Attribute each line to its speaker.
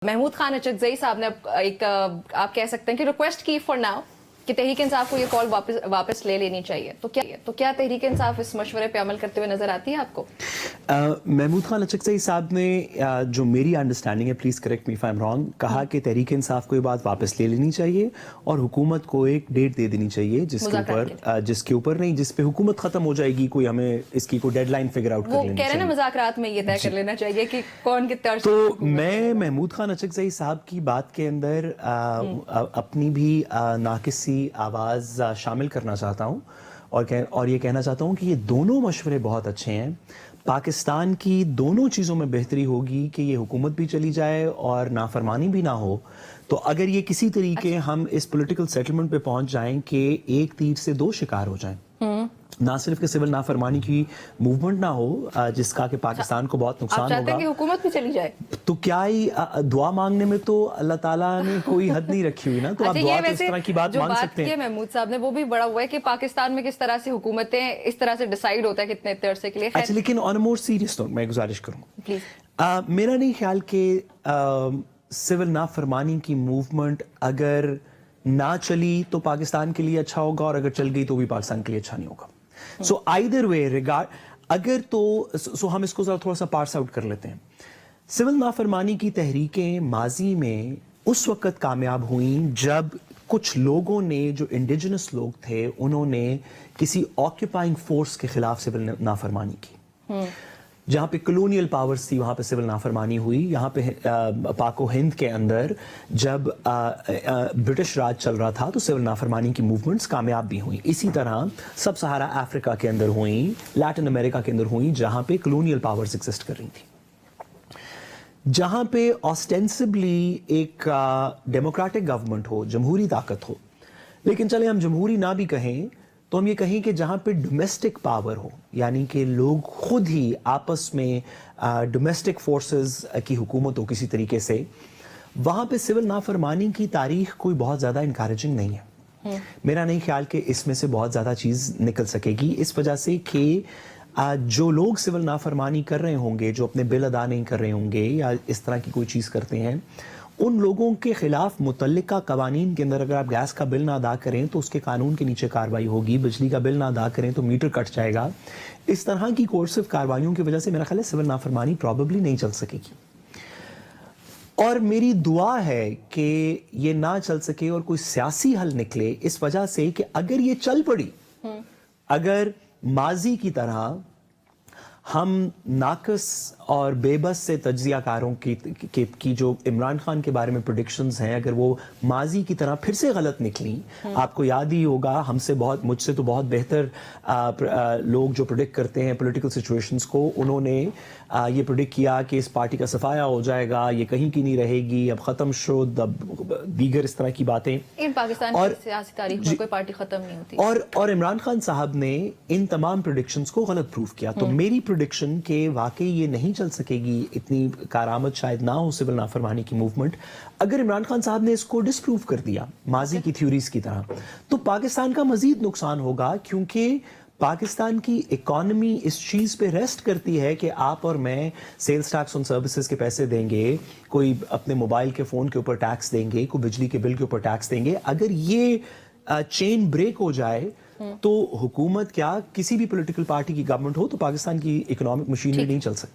Speaker 1: महमूद खान अचकजई साहब ने एक आप कह सकते हैं कि रिक्वेस्ट की फॉर नाउ कि तहरीक इंसाफ को ये कॉल वापस ले लेनी चाहिए, तो क्या तहरीक इंसाफ इस मशवरे पे अमल करते हुए नजर आती है आपको?
Speaker 2: महमूद खान अचकजई साहब ने जो मेरी अंडरस्टैंडिंग है, please correct me if I am wrong, कहा कि तहरीक इंसाफ को ये बात वापस ले लेनी चाहिए और हुकूमत को एक डेट दे देनी चाहिए जिसके ऊपर नहीं, जिस पे हुकूमत ख़त्म हो जाएगी, कोई हमें इसकी कोई डेडलाइन फिगर आउट कर लेनी चाहिए।
Speaker 1: वो कह रहे हैं मुज़ाकरात में ये तय कर लेना चाहिए कि कौन कितना।
Speaker 2: तो मैं महमूद खान अचकजई साहब की बात के अंदर अपनी भी नाकिसी आवाज़ शामिल करना चाहता हूँ और ये कहना चाहता हूँ कि ये दोनों मशवरे बहुत अच्छे हैं। पाकिस्तान की दोनों चीज़ों में बेहतरी होगी कि ये हुकूमत भी चली जाए और नाफरमानी भी ना हो। तो अगर ये किसी तरीके हम इस पॉलिटिकल सेटलमेंट पे पहुंच जाएं कि एक तीर से दो शिकार हो जाएं, ना सिर्फ कि सिविल नाफरमानी की मूवमेंट ना हो जिसका कि पाकिस्तान को बहुत नुकसान होगा।
Speaker 1: आप चाहते हैं कि हुकूमत भी चली जाए?
Speaker 2: तो क्या ही दुआ मांगने में तो अल्लाह ताला ने कोई हद नहीं रखी हुई ना, तो आप दुआ तो इस तरह की बात मांग सकते हैं।
Speaker 1: महमूद साहब ने वो भी बड़ा हुआ है कि पाकिस्तान में किस तरह से हुकूमतें इस तरह से डिसाइड होता है कितने अरसे के लिए।
Speaker 2: अच्छा, लेकिन on a more serious note मैं गुजारिश करूँ
Speaker 1: प्लीज,
Speaker 2: मेरा नहीं ख्याल कि सिविल नाफरमानी की मूवमेंट अगर ना चली तो पाकिस्तान के लिए अच्छा होगा और अगर चल गई तो भी पाकिस्तान के लिए अच्छा नहीं होगा। सो आइदर वे रिगार्ड अगर तो हम इसको थोड़ा सा पार्स आउट कर लेते हैं। सिविल नाफरमानी की तहरीकें माजी में उस वक्त कामयाब हुई जब कुछ लोगों ने, जो इंडिजिनस लोग थे, उन्होंने किसी ऑक्यूपाइंग फोर्स के खिलाफ सिविल नाफरमानी की। जहाँ पे कॉलोनियल पावर्स थी वहाँ पे सिविल नाफरमानी हुई। यहाँ पे पाको हिंद के अंदर जब ब्रिटिश राज चल रहा था तो सिविल नाफरमानी की मूवमेंट्स कामयाब भी हुई। इसी तरह सब सहारा अफ्रीका के अंदर हुई, लैटिन अमेरिका के अंदर हुई, जहाँ पे कॉलोनियल पावर्स एग्जिस्ट कर रही थी, जहाँ पे ऑस्टेंसिबली एक डेमोक्रेटिक गवर्नमेंट हो, जमहूरी ताकत हो। लेकिन चले हम जमहूरी ना भी कहें तो हम ये कहें कि जहाँ पे डोमेस्टिक पावर हो, यानी कि लोग खुद ही आपस में डोमेस्टिक फोर्सेस की हुकूमत हो किसी तरीके से, वहाँ पे सिविल नाफरमानी की तारीख कोई बहुत ज़्यादा इनकरेजिंग नहीं है। मेरा नहीं ख्याल कि इसमें से बहुत ज़्यादा चीज़ निकल सकेगी, इस वजह से कि जो लोग सिविल नाफरमानी कर रहे होंगे, जो अपने बिल अदा नहीं कर रहे होंगे या इस तरह की कोई चीज़ करते हैं, उन लोगों के खिलाफ मुतल्लिका कवानीन के अंदर अगर आप गैस का बिल ना अदा करें तो उसके कानून के नीचे कार्रवाई होगी, बिजली का बिल ना अदा करें तो मीटर कट जाएगा। इस तरह की कोर्सिव कार्रवाइयों की वजह से मेरा ख्याल है सिविल नाफरमानी प्रॉबेबली नहीं चल सकेगी। और मेरी दुआ है कि ये ना चल सके और कोई सियासी हल निकले, इस वजह से कि अगर ये चल पड़ी, अगर माजी की तरह हम नाकस और बेबस से तज्जियाकारों की जो इमरान खान के बारे में प्रेडिक्शंस हैं, अगर वो माजी की तरह फिर से गलत निकली, आपको याद ही होगा मुझसे तो बहुत बेहतर लोग जो प्रेडिक्ट करते हैं पॉलिटिकल सिचुएशंस को, उन्होंने ये प्रेडिक्ट किया कि इस पार्टी का सफाया हो जाएगा, ये कहीं की नहीं रहेगी, अब खत्म शुद, अब दीगर इस तरह की बातें।
Speaker 1: इन पाकिस्तान की सियासी तारीख में कोई पार्टी खत्म नहीं होती।
Speaker 2: और इमरान खान साहब ने इन तमाम प्रेडिक्शंस को गलत प्रूव किया। तो मेरी प्रेडिक्शन के वाकई ये नहीं चल सकेगी, इतनी कारामद शायद ना हो सिविल नाफरमानी की मूवमेंट। अगर इमरान खान साहब ने इसको डिसप्रूव कर दिया माजी की थ्योरीज की तरह, तो पाकिस्तान का मजीद नुकसान होगा, क्योंकि पाकिस्तान की इकॉनमी इस चीज़ पे रेस्ट करती है कि आप और मैं सेल्स टैक्स ऑन सर्विसेज के पैसे देंगे, कोई अपने मोबाइल के फ़ोन के ऊपर टैक्स देंगे, कोई बिजली के बिल के ऊपर टैक्स देंगे। अगर ये चेन ब्रेक हो जाए तो हुकूमत क्या, किसी भी पॉलिटिकल पार्टी की गवर्नमेंट हो, तो पाकिस्तान की इकोनॉमिक मशीनरी नहीं चल सकती।